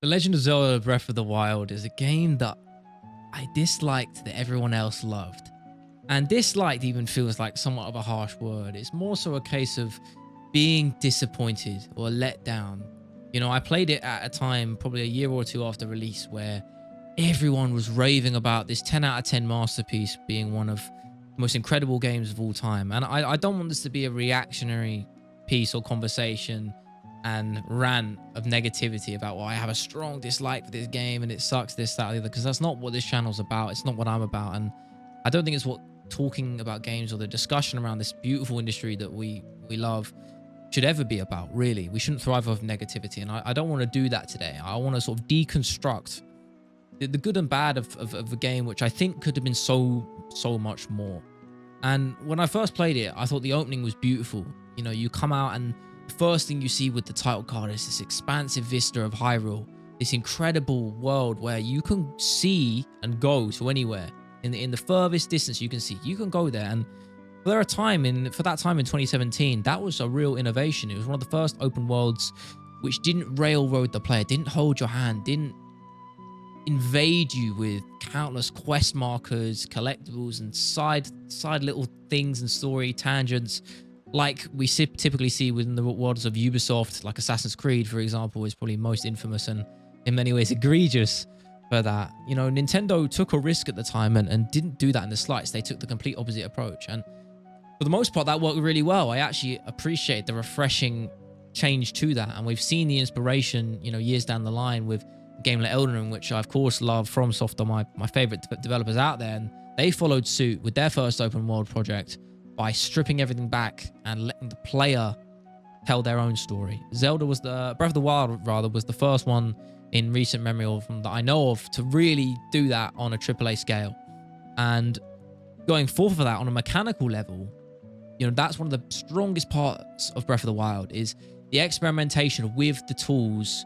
The Legend of Zelda Breath of the Wild is a game that I disliked that everyone else loved. And disliked even feels like somewhat of a harsh word. It's more so a case of being disappointed or let down. You know, I played it at a time, probably a year or two after release, where everyone was raving about this 10 out of 10 masterpiece being one of the most incredible games of all time. And I don't want this to be a reactionary piece or conversation and rant of negativity about, well, I have a strong dislike for this game and it sucks, this, that, or the other, because that's not what this channel's about. It's not what I'm about. And I don't think it's what talking about games or the discussion around this beautiful industry that we love should ever be about. Really, we shouldn't thrive off negativity, and I don't want to do that today. I want to sort of deconstruct the good and bad of a game, which I think could have been so much more. And when I first played it, I thought the opening was beautiful. You know, you come out and the first thing you see with the title card is this expansive vista of Hyrule, this incredible world where you can see and go to anywhere. In the furthest distance you can see, you can go there. And for that time in 2017, that was a real innovation. It was one of the first open worlds which didn't railroad the player, didn't hold your hand, didn't invade you with countless quest markers, collectibles, and side little things and story tangents like we typically see within the worlds of Ubisoft. Like Assassin's Creed, for example, is probably most infamous and in many ways egregious for that. You know, Nintendo took a risk at the time and didn't do that in the slightest. They took the complete opposite approach, and for the most part that worked really well. I actually appreciate the refreshing change to that, and we've seen the inspiration, you know, years down the line with a game like Elden Ring, which I of course love. FromSoft are my favorite developers out there, and they followed suit with their first open world project by stripping everything back and letting the player tell their own story. Zelda was Breath of the Wild rather was the first one in recent memory, or from that I know of, to really do that on a AAA scale. And going forth for that on a mechanical level, you know, that's one of the strongest parts of Breath of the Wild, is the experimentation with the tools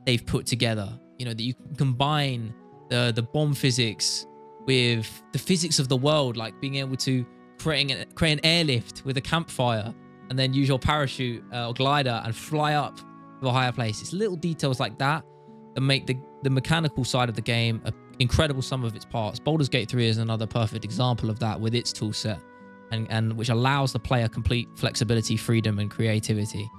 they've put together. You know, that you can combine the bomb physics with the physics of the world, like being able to create an airlift with a campfire and then use your parachute or glider and fly up to a higher place. It's little details like that that make the mechanical side of the game an incredible sum of its parts. Baldur's Gate 3 is another perfect example of that with its tool set, and which allows the player complete flexibility, freedom, and creativity.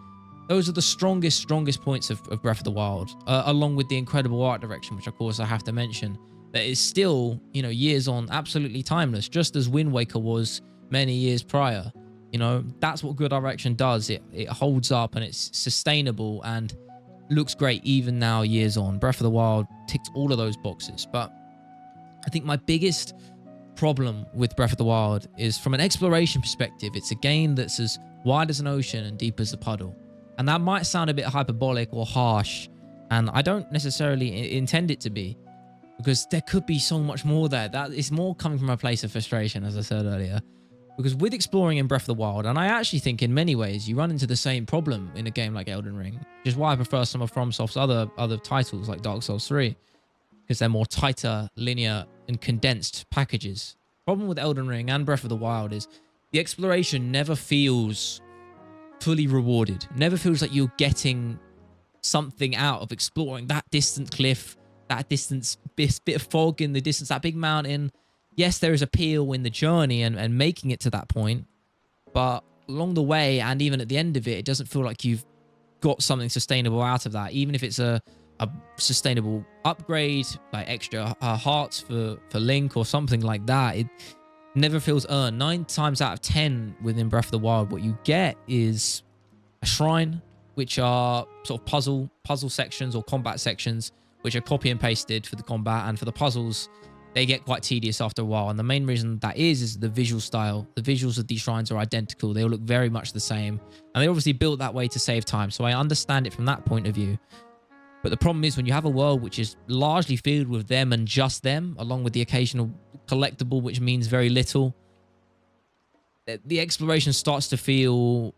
Those are the strongest points of Breath of the Wild, along with the incredible art direction, which of course I have to mention, that is still, you know, years on, absolutely timeless, just as Wind Waker was many years prior. You know, that's what good direction does. It holds up and it's sustainable and looks great even now, years on. Breath of the Wild ticked all of those boxes. But I think my biggest problem with Breath of the Wild is from an exploration perspective. It's a game that's as wide as an ocean and deep as a puddle. And that might sound a bit hyperbolic or harsh, and I don't necessarily intend it to be, because there could be so much more there. That is more coming from a place of frustration, as I said earlier. Because with exploring in Breath of the Wild, and I actually think in many ways you run into the same problem in a game like Elden Ring, which is why I prefer some of FromSoft's other titles like Dark Souls 3, because they're more tighter, linear, and condensed packages. Problem with Elden Ring and Breath of the Wild is the exploration never feels fully rewarded. Never feels like you're getting something out of exploring that distant cliff, that distance bit of fog in the distance, that big mountain. Yes, there is appeal in the journey and making it to that point, but along the way and even at the end of it, it doesn't feel like you've got something sustainable out of that. Even if it's a sustainable upgrade, like extra hearts for Link or something like that, it never feels earned. 9 times out of 10 within Breath of the Wild, what you get is a shrine, which are sort of puzzle sections or combat sections, which are copy and pasted for the combat, and for the puzzles, they get quite tedious after a while. And the main reason that is the visual style. The visuals of these shrines are identical. They all look very much the same, and they obviously built that way to save time. So I understand it from that point of view. But the problem is when you have a world which is largely filled with them and just them, along with the occasional collectible, which means very little, the exploration starts to feel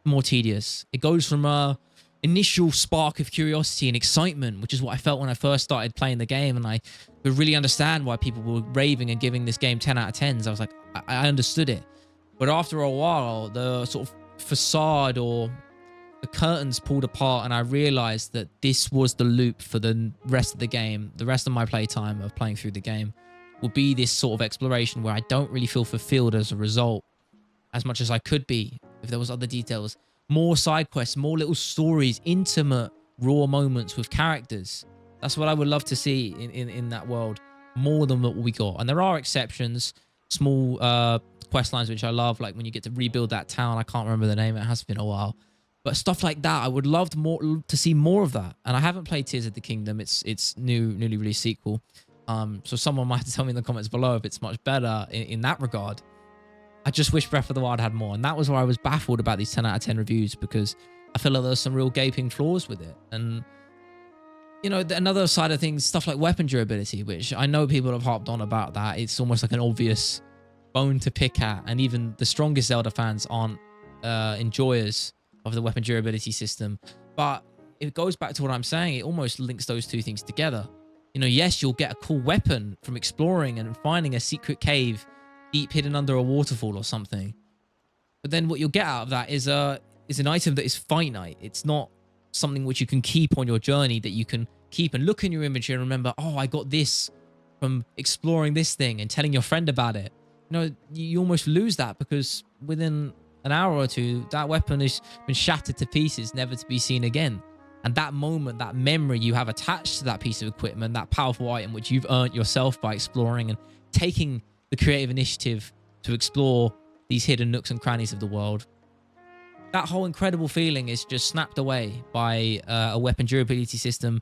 more tedious. It goes from a initial spark of curiosity and excitement, which is what I felt when I first started playing the game, and I could really understand why people were raving and giving this game 10 out of 10s. I was like, I understood it. But after a while, the sort of facade or the curtains pulled apart and I realized that this was the loop for the rest of the game. The rest of my playtime of playing through the game will be this sort of exploration where I don't really feel fulfilled as a result, as much as I could be if there was other details. More side quests, more little stories, intimate, raw moments with characters. That's what I would love to see in that world, more than what we got. And there are exceptions, small quest lines which I love, like when you get to rebuild that town. I can't remember the name, it has been a while. But stuff like that, I would love to see more of that. And I haven't played Tears of the Kingdom. It's newly released sequel. So someone might have to tell me in the comments below if it's much better in that regard. I just wish Breath of the Wild had more. And that was where I was baffled about these 10 out of 10 reviews, because I feel like there's some real gaping flaws with it. And, you know, another side of things, stuff like weapon durability, which I know people have harped on about that. It's almost like an obvious bone to pick at. And even the strongest Zelda fans aren't enjoyers of the weapon durability system. But it goes back to what I'm saying. It almost links those two things together. You know, yes, you'll get a cool weapon from exploring and finding a secret cave deep hidden under a waterfall or something. But then what you'll get out of that is an item that is finite. It's not something which you can keep on your journey, that you can keep and look in your inventory and remember, oh, I got this from exploring this thing and telling your friend about it. You know, you almost lose that, because within an hour or two, that weapon has been shattered to pieces, never to be seen again. And that moment, that memory you have attached to that piece of equipment, that powerful item which you've earned yourself by exploring and taking the creative initiative to explore these hidden nooks and crannies of the world, that whole incredible feeling is just snapped away by a weapon durability system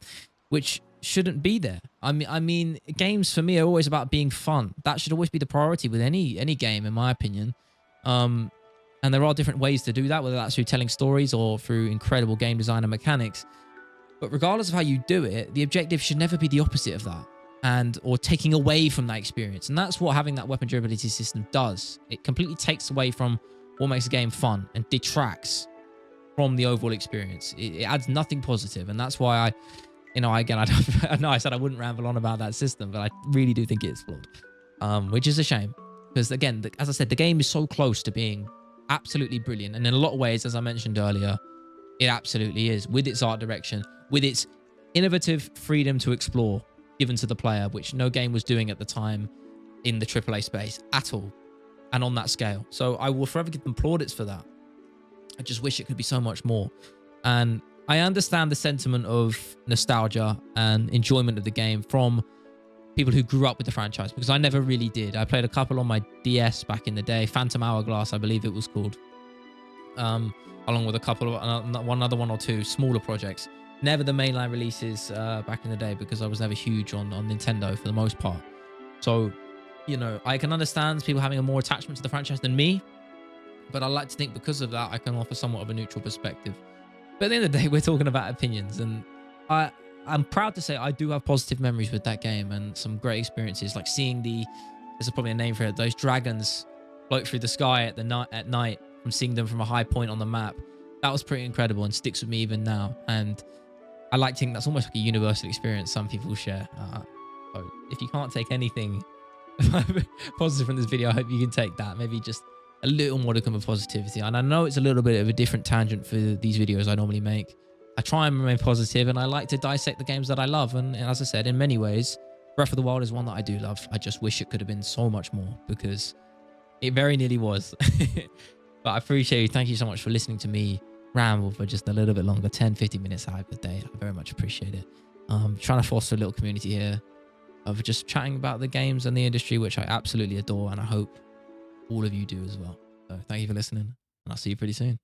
which shouldn't be there. I mean, games for me are always about being fun. That should always be the priority with any game, in my opinion. And there are different ways to do that, whether that's through telling stories or through incredible game design and mechanics. But regardless of how you do it, the objective should never be the opposite of that, or taking away from that experience. And that's what having that weapon durability system does. It completely takes away from what makes a game fun and detracts from the overall experience. It adds nothing positive. And that's why I know I said I wouldn't ramble on about that system, but I really do think it's flawed, which is a shame. Because again, as I said, the game is so close to being absolutely brilliant. And in a lot of ways, as I mentioned earlier, it absolutely is, with its art direction, with its innovative freedom to explore given to the player, which no game was doing at the time in the AAA space at all, and on that scale. So I will forever give them plaudits for that. I just wish it could be so much more. And I understand the sentiment of nostalgia and enjoyment of the game from people who grew up with the franchise, because I never really did. I played a couple on my DS back in the day, Phantom Hourglass, I believe it was called, along with a couple of one or two smaller projects. Never the mainline releases back in the day, because I was never huge on Nintendo for the most part. So, you know, I can understand people having a more attachment to the franchise than me, but I like to think because of that, I can offer somewhat of a neutral perspective. But at the end of the day, we're talking about opinions, and I'm proud to say I do have positive memories with that game and some great experiences, like seeing there's probably a name for it, those dragons float through the sky at night from seeing them from a high point on the map. That was pretty incredible and sticks with me even now. And I like to think that's almost like a universal experience some people share. So if you can't take anything positive from this video, I hope you can take that. Maybe just a little modicum of positivity. And I know it's a little bit of a different tangent for these videos I normally make. I try and remain positive, and I like to dissect the games that I love. And as I said, in many ways, Breath of the Wild is one that I do love. I just wish it could have been so much more, because it very nearly was. But I appreciate you. Thank you so much for listening to me ramble for just a little bit longer, 10-15 minutes out of the day. I very much appreciate it. Trying to foster a little community here of just chatting about the games and the industry, which I absolutely adore, and I hope all of you do as well. So thank you for listening, and I'll see you pretty soon.